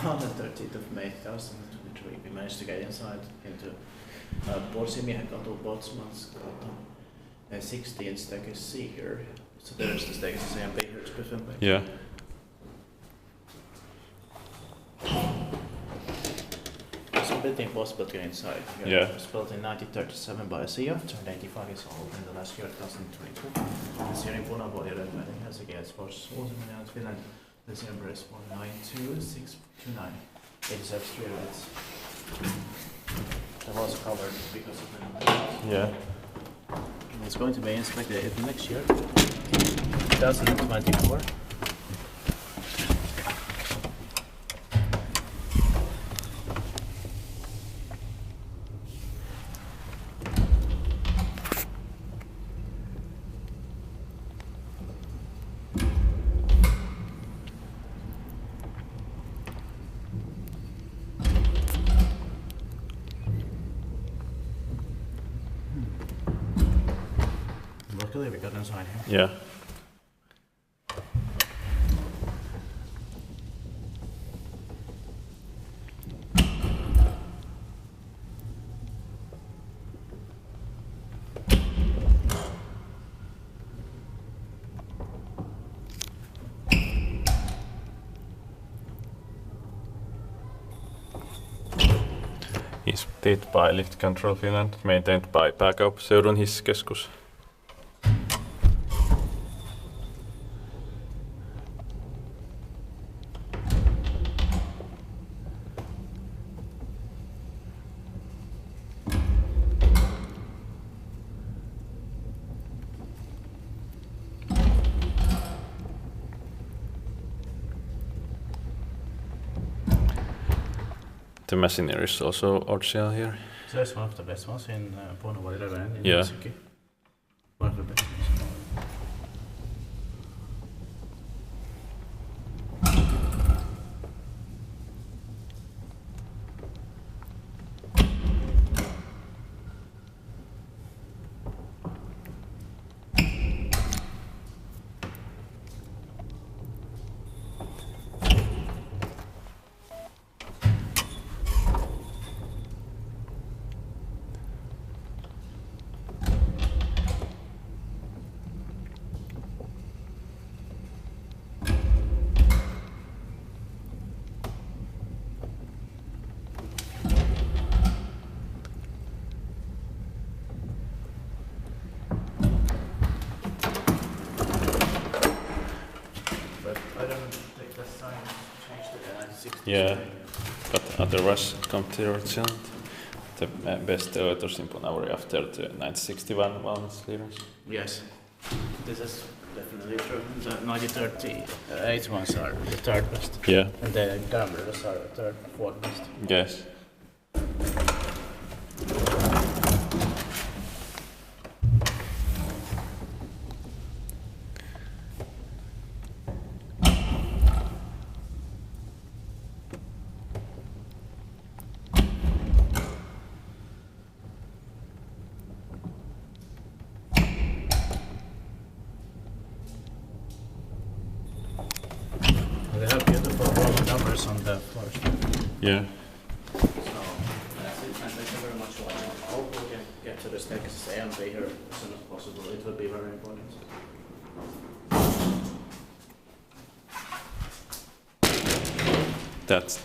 on the 13th of May 2023, we managed to get inside into Pursimiehenkatu, Botsmansgata, 16 staircase C here. So there's the staircase A and B here, it's different. Yeah. It's completely impossible to get inside. Yeah. It was built in 1937 by ASEA, turned 85 years old in the last year, 2022. It's here in Punavuori, in Helsinki, it's for Pursimiehenkatu, Finland. The number is 192629. 87 street rates. That was covered because of the Yeah. It's going to be inspected next year, 2024. Luckily we got inside here. Yeah. Inspected by Lift Control Finland, maintained by Pääkaupunkiseudun hissikeskus. The machinery is also original here. So that's one of the best ones in Punavuori 11 in Yeah. Helsinki. One of the best ones. Yeah, but otherwise completely original. The best elevators in Punavuori after the 1961 ones clearance. Yes, this is definitely true. The 1938 ones are the third best. Yeah. And the cameras are the third, fourth best. Yes. They have beautiful Roman numbers on the floors. Yeah. So that's it, and thank you very much for watching. I hope we can get to the staircase A and B here as soon as possible. It will be very important. That's